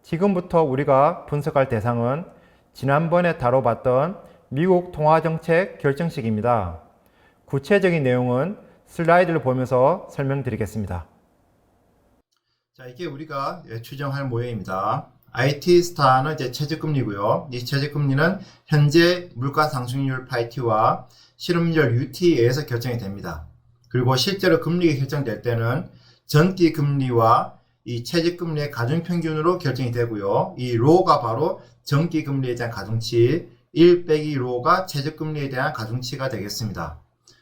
지금부터 우리가 분석할 대상은 지난번에 다뤄봤던 미국 통화정책 결정식입니다. 구체적인 내용은 슬라이드를 보면서 설명드리겠습니다. 자, 이게 우리가 추정할 모형입니다. IT 스타는 이제 최저금리고요. 이 최저금리는 현재 물가 상승률 파이T와 실업률 UT에 의해서 결정이 됩니다. 그리고 실제로 금리가 결정될 때는 전기 금리와 이 최저금리의 가중평균으로 결정이 되고요. 이 로가 바로 전기 금리에 대한 가중치, 1 빼기 로가 최저금리에 대한 가중치가 되겠습니다.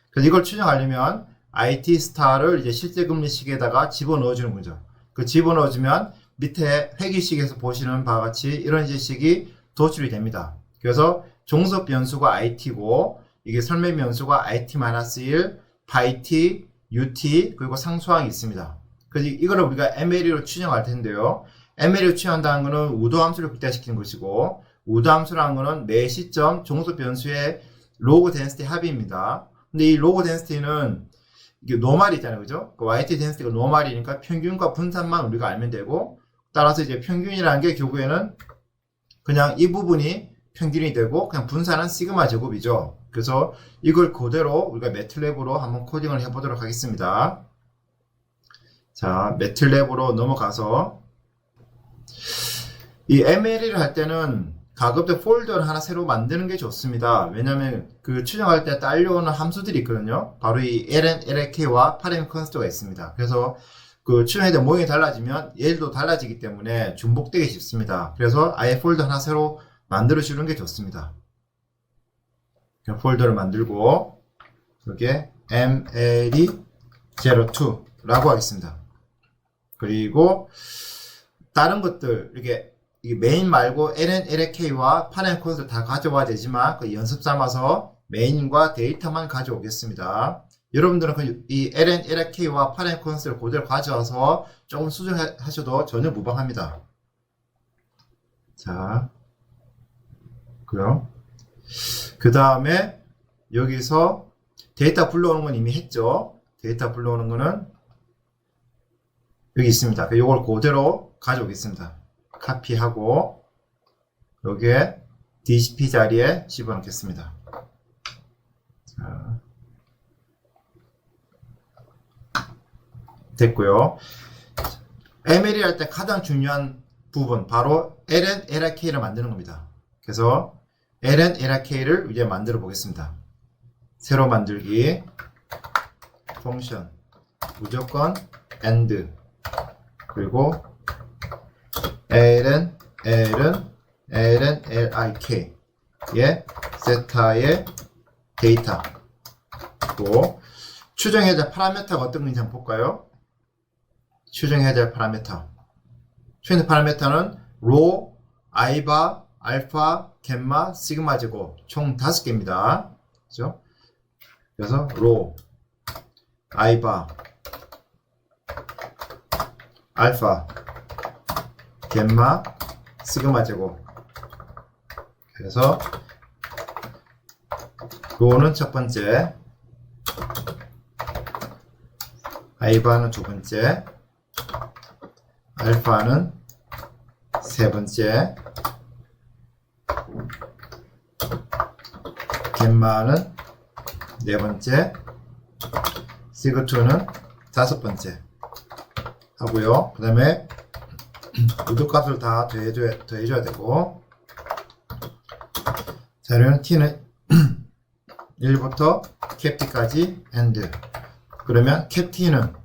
그래서 이걸 추정하려면 IT 스타를 이제 실제 금리식에다가 집어넣어주는 거죠. 그 집어넣어주면 밑에 회기식에서 보시는 바와 같이 이런 지식이 도출이 됩니다. 그래서 종속 변수가 IT고 이게 설매 변수가 IT-1, 파이T, UT 그리고 상수항이 있습니다. 그래서 이거를 우리가 MLE로 추정할 텐데요. MLE로 추정한다는 것은 우도함수를 극대화시키는 것이고 우도함수라는 것은 매 시점 종속 변수의 로그 덴시티 합의입니다. 근데 이 로그 덴시티는 이게 노말이 있잖아요. 그죠? 그 YT 덴시티가 노말이니까 평균과 분산만 우리가 알면 되고 따라서 이제 평균이라는 게 결국에는 그냥 이 부분이 평균이 되고 그냥 분산은 시그마 제곱이죠. 그래서 이걸 그대로 우리가 매틀랩으로 한번 코딩을 해보도록 하겠습니다. 자, 매틀랩으로 넘어가서 이 MLE를 할 때는 가급적 폴더를 하나 새로 만드는 게 좋습니다. 왜냐면 그 추정할 때 딸려오는 함수들이 있거든요. 바로 이 ln, lk와 파라미터 컨스트가 있습니다. 그래서 그 추정에 대한 모형이 달라지면 얘도 달라지기 때문에 중복되기 쉽습니다. 그래서 아예 폴더 하나 새로 만들어 주는 게 좋습니다. 폴더를 만들고 여기에 mle02라고 하겠습니다. 그리고 다른 것들 이게 메인 말고 ln, lk와 파라미터 컨스트 다 가져와야 되지만 그 연습 삼아서 메인과 데이터만 가져오겠습니다. 여러분들은 이 ln, lk와 파라미터 컨스트를 그대로 가져와서 조금 수정하셔도 전혀 무방합니다. 자, 그럼 그 다음에 여기서 데이터 불러오는 건 이미 했죠. 데이터 불러오는 거는 여기 있습니다. 이걸 그대로 가져오겠습니다. 카피하고 여기에 DCP 자리에 집어넣겠습니다. 자, 됐고요. MLE 할 때 가장 중요한 부분 바로 ln, lrk를 만드는 겁니다. 그래서 ln, lrk를 이제 만들어 보겠습니다. 새로 만들기 펑션 무조건 and 그리고 ln, lrk 의 세타의 데이터 고 추정해야 될 파라미터가 어떤 건지 한번 볼까요? 추정해야 될 파라미터 추정해야 될 파라미터는 로, 아이바, 알파, 겜마, 시그마 제곱 총 5개입니다. 그죠? 그래서 로, 아이바, 알파, 겜마, 시그마 제곱. 그래서 로는 첫 번째, 아이바는 두 번째, 알파는 세 번째, 겜마는 네 번째, 시그2는 다섯 번째 하고요. 그 다음에 우드값을 다 더해줘야 되고 자료는 t는 1부터 캡 t까지 and 그러면 캡 t는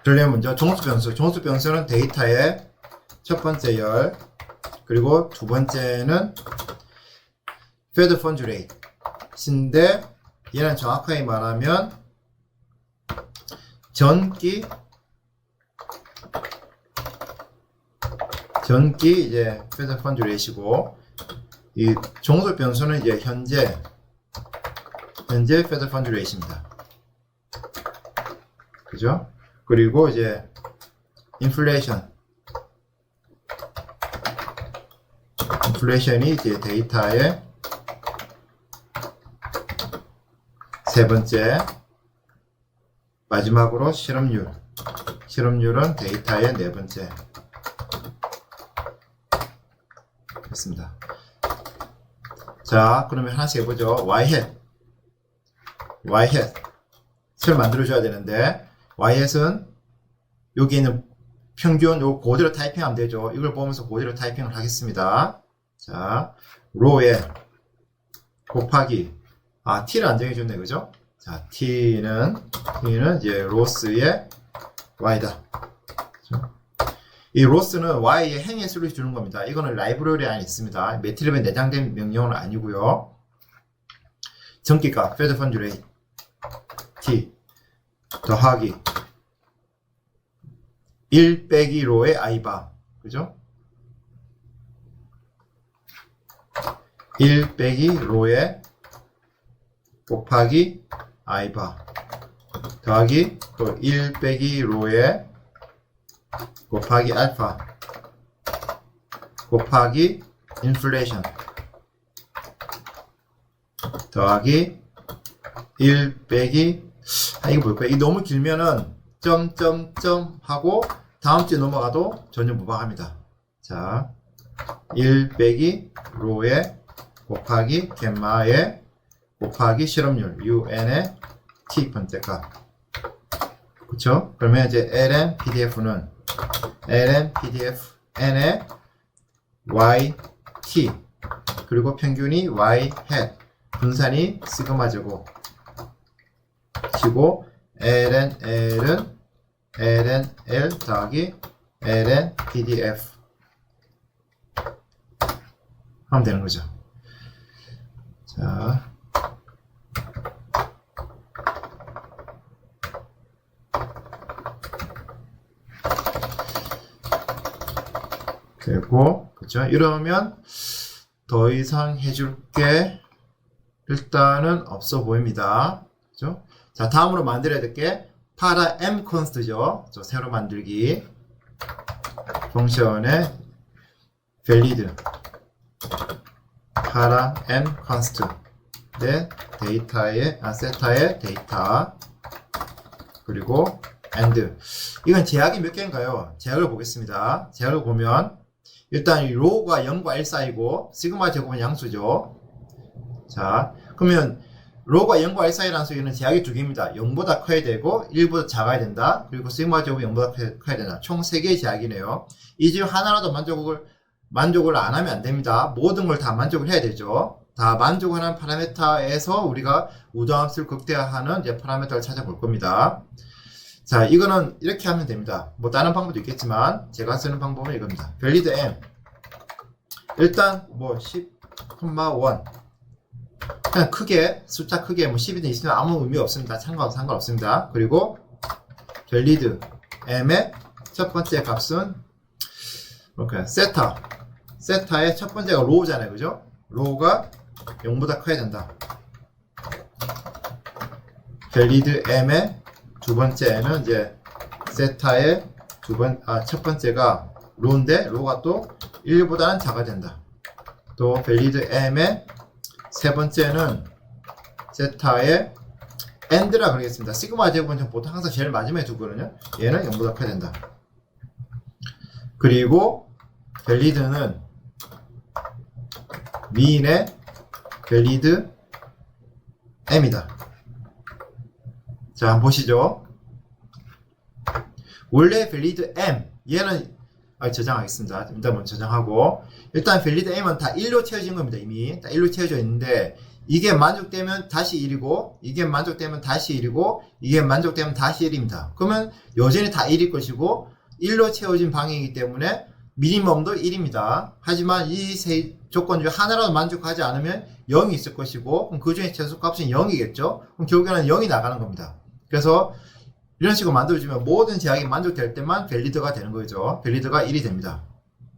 그러려면 먼저 종수 변수는 데이터의 첫 번째 열 그리고 두 번째는 Fed Funds Rate인데 얘는 정확하게 말하면 전기 이제 Fed Funds Rate이고 이 종속 변수는 이제 현재 Fed Funds Rate입니다. 그죠? 그리고 이제 인플레이션이 이제 데이터의 세 번째, 마지막으로 실업률은 데이터의 네 번째. 됐습니다. 자, 그러면 하나씩 해보죠. yhat 를 만들어줘야 되는데, yhat은 여기 있는 평균 요 그대로 타이핑하면 되죠. 이걸 보면서 그대로 타이핑을 하겠습니다. 자, row에 곱하기, t를 안 정해줬네, 그죠? 자, t는 이제 로스의 y다. 그죠? 이 로스는 y의 행의 수를 주는 겁니다. 이거는 라이브러리 안에 있습니다. 매트립에 내장된 명령은 아니고요. 전기값 fed funds rate t 더하기 1 빼기 로의 i바, 그죠? 1 빼기 로의 곱하기 i바 더하기 또 1 빼기 로의 곱하기 알파 곱하기 인플레이션 더하기 1 빼기, 이거 뭘까요? 이 너무 길면은 점점점 하고 다음 주에 넘어가도 전혀 무방합니다. 자, 1 빼기 로의 곱하기 겜마의 곱하기 실험률 un의 t 번째값, 그쵸? 그러면 이제 ln pdf는 ln pdf n의 yt 그리고 평균이 yhat 분산이 시그마 제곱 치고 ln l은 ln l 더하기 ln pdf 하면 되는 거죠. 자, 되고, 그쵸? 이러면 더 이상 해줄 게 일단은 없어 보입니다. 그죠? 자, 다음으로 만들어야 될 게 para m const죠. 새로 만들기 펑션의 valid para m const 내 데이터의 세타의 데이터 그리고 and 이건 제약이 몇 개인가요? 제약을 보겠습니다. 제약을 보면 일단 이 row가 0과 1 사이고 시그마 제곱은 양수죠. 자, 그러면 row가 0과 1 사이라는 수에는 제약이 두 개입니다. 0보다 커야 되고 1보다 작아야 된다. 그리고 시그마 제곱이 0보다 커야 된다. 총 3개의 제약이네요. 이 중 하나라도 만족을 안 하면 안 됩니다. 모든 걸 다 만족을 해야 되죠. 다 만족하는 파라미터에서 우리가 우정함수를 극대화하는 이제 파라미터를 찾아볼 겁니다. 자, 이거는 이렇게 하면 됩니다. 뭐 다른 방법도 있겠지만 제가 쓰는 방법은 이겁니다. valid m 일단 뭐 10,1 그냥 크게 숫자 크게 뭐 10이든 20이든 아무 의미 없습니다. 상관없습니다. 그리고 valid m의 첫 번째 값은 이렇게 세타의 첫 번째가 row잖아요, 그죠? row가 0보다 커야 된다. valid m의 두 번째는 이제 세타의 첫 번째가 row인데 row가 또 1보다는 작아야 된다. 또 valid m의 세 번째는 세타의 and라 그러겠습니다. 시그마 제곱은 보통 항상 제일 마지막에 두거든요. 얘는 0보다 커야 된다. 그리고 valid는 mean의 valid m이다. 자, 한번 보시죠. 원래 valid m 얘는 저장하겠습니다. 일단 먼저 저장하고 일단 valid m은 다 1로 채워진 겁니다. 이미 다 1로 채워져 있는데 이게 만족되면 다시 1이고 이게 만족되면 다시 1이고 이게 만족되면 다시 1입니다. 그러면 여전히 다 1일 것이고 1로 채워진 방향이기 때문에 미니멈도 1입니다. 하지만 이 세 조건 중 하나라도 만족하지 않으면 0이 있을 것이고 그럼 그 중에 최소값은 0이겠죠. 그럼 결국에는 0이 나가는 겁니다. 그래서 이런 식으로 만들어주면 모든 제약이 만족될 때만 밸리드가 되는 거죠. 밸리드가 1이 됩니다.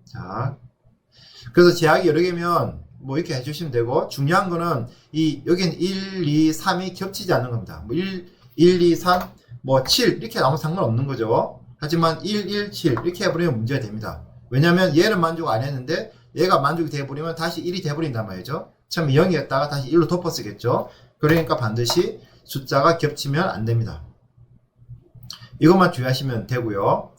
자, 그래서 제약이 여러 개면 뭐 이렇게 해주시면 되고 중요한 거는 여기는 1, 2, 3이 겹치지 않는 겁니다. 뭐 1, 2, 3, 뭐 7 이렇게 나오면 상관없는 거죠. 하지만 1, 1, 7 이렇게 해버리면 문제가 됩니다. 왜냐면 얘는 만족 안 했는데 얘가 만족이 돼버리면 다시 1이 돼버린단 말이죠. 처음에 0이었다가 다시 1로 덮어 쓰겠죠. 그러니까 반드시 숫자가 겹치면 안 됩니다. 이것만 주의하시면 되고요.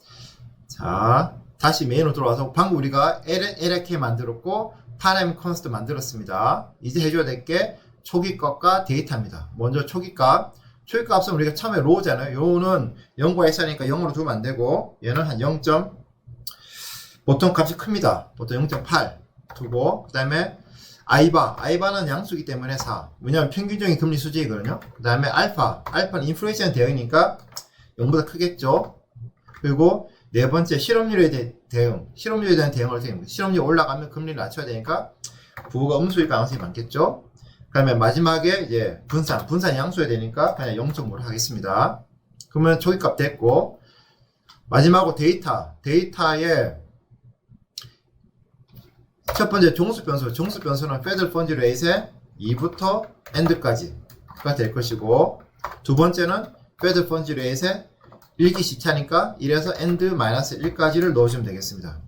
자, 다시 메인으로 들어와서 방금 우리가 LK 만들었고 파라미터 컨스트 만들었습니다. 이제 해줘야 될 게 초기 값과 데이터입니다. 먼저 초기 값. 초기 값은 우리가 처음에 로우잖아요. 요는 0과 X니까 0으로 두면 안 되고 얘는 한 0. 보통 값이 큽니다. 보통 0.8 두고 그 다음에 아이바는 양수이기 때문에 4. 왜냐하면 평균적인 금리 수지이거든요. 그 다음에 알파는 인플레이션 대응이니까 0보다 크겠죠. 그리고 네 번째 실업률에 대응. 실업률에 대한 대응을 어떻게 합니까? 실업률이 올라가면 금리를 낮춰야 되니까 부호가 음수일 가능성이 많겠죠. 그 다음에 마지막에 이제 분산 양수해야 되니까 그냥 0.5로 하겠습니다. 그러면 초기값 됐고, 마지막으로 데이터에 첫 번째 종수 변수는 Federal Funds Rate의 2부터 end까지가 될 것이고, 두 번째는 Federal Funds Rate의 1기 시차니까 1에서 end-1까지를 넣어주면 되겠습니다.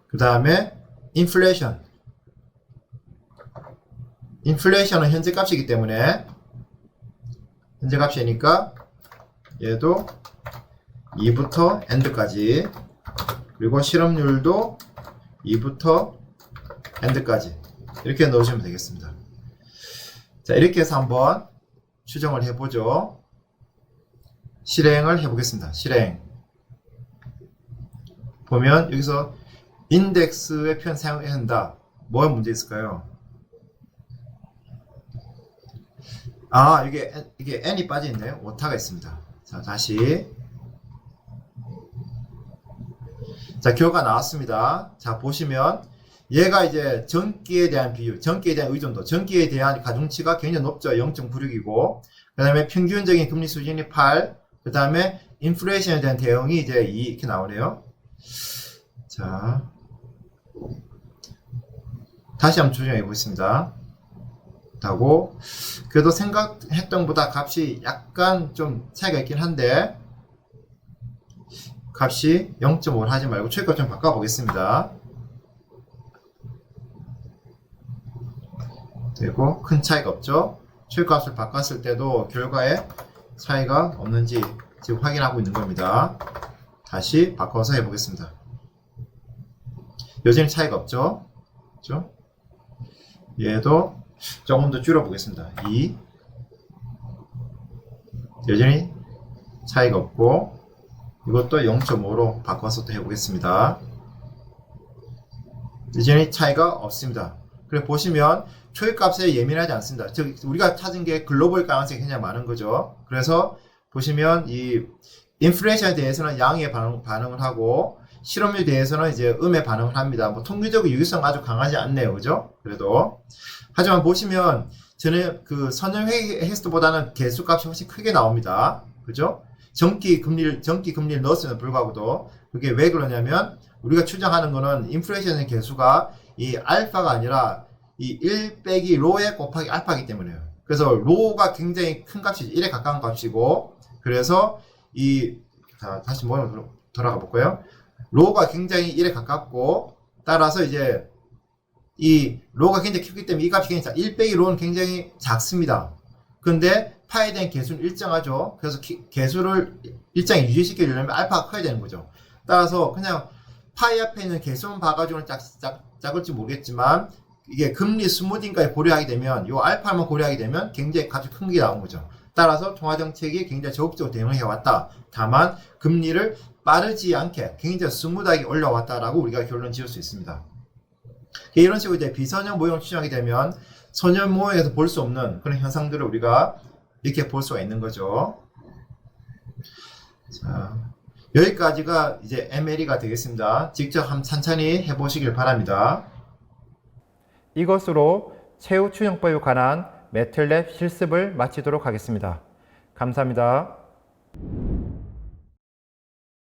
그 다음에 인플레이션은 현재 값이기 때문에 현재 값이니까 얘도 2부터 end까지, 그리고 실업률도 2부터 end까지 이렇게 넣으시면 되겠습니다. 자, 이렇게 해서 한번 추정을 해보죠. 실행을 해보겠습니다. 실행 보면 여기서 인덱스의 표현 사용해야 한다. 뭐가 문제 있을까요? 이게 n이 빠져있네요. 오타가 있습니다. 자, 다시. 자, 결과 나왔습니다. 자, 보시면 얘가 이제 전기에 대한 비율, 전기에 대한 의존도, 전기에 대한 가중치가 굉장히 높죠. 0.96이고, 그 다음에 평균적인 금리 수준이 8, 그 다음에 인플레이션에 대한 대응이 이제 2 이렇게 나오네요. 자, 다시 한번 조정해 보겠습니다. 하고, 그래도 생각했던 보다 값이 약간 좀 차이가 있긴 한데, 값이 0.5를 하지 말고 최고값 좀 바꿔보겠습니다. 되고, 큰 차이가 없죠? 최고값을 바꿨을 때도 결과에 차이가 없는지 지금 확인하고 있는 겁니다. 다시 바꿔서 해보겠습니다. 여전히 차이가 없죠? 그렇죠? 얘도 조금 더 줄여보겠습니다. 2. 여전히 차이가 없고, 이것도 0.5로 바꿔서 또 해보겠습니다. 여전히 차이가 없습니다. 그래 보시면 초기값에 예민하지 않습니다. 즉 우리가 찾은 게 글로벌 가능성이 굉장히 많은 거죠. 그래서 보시면 이 인플레이션에 대해서는 양의 반응을 하고, 실업률에 대해서는 이제 음의 반응을 합니다. 뭐 통계적인 유기성 아주 강하지 않네요. 그죠? 그래도. 하지만 보시면 전에 그 선형회의 했을 때보다는 개수값이 훨씬 크게 나옵니다. 그죠? 정기 금리를 넣었음에도 불구하고도. 그게 왜 그러냐면 우리가 추정하는 거는 인플레이션의 개수가 이 알파가 아니라 이 1 빼기 로에 곱하기 알파이기 때문에요. 그래서 로가 굉장히 큰 값이죠. 1에 가까운 값이고, 그래서 자, 다시 뭐로 돌아가 볼까요? 로가 굉장히 1에 가깝고, 따라서 이제 이 로가 굉장히 크기 때문에 이 값이 굉장히 1 빼기 로는 굉장히 작습니다. 근데 파에 대한 개수는 일정하죠. 그래서 개수를 일정히 유지시키려면 알파가 커야 되는 거죠. 따라서 그냥 파이 앞에 있는 개수만 봐가지고는 작을지 모르겠지만, 이게 금리 스무딩까지 고려하게 되면, 요 알파만 고려하게 되면 굉장히 값이 큰 게 나온 거죠. 따라서 통화정책이 굉장히 적극적으로 대응을 해왔다. 다만 금리를 빠르지 않게 굉장히 스무드하게 올라왔다라고 우리가 결론 지을 수 있습니다. 이런 식으로 이제 비선형 모형을 추정하게 되면 선형 모형에서 볼 수 없는 그런 현상들을 우리가 이렇게 볼 수가 있는 거죠. 자, 여기까지가 이제 MLE가 되겠습니다. 직접 한번 천천히 해보시길 바랍니다. 이것으로 최후 추정법에 관한 매틀랩 실습을 마치도록 하겠습니다. 감사합니다.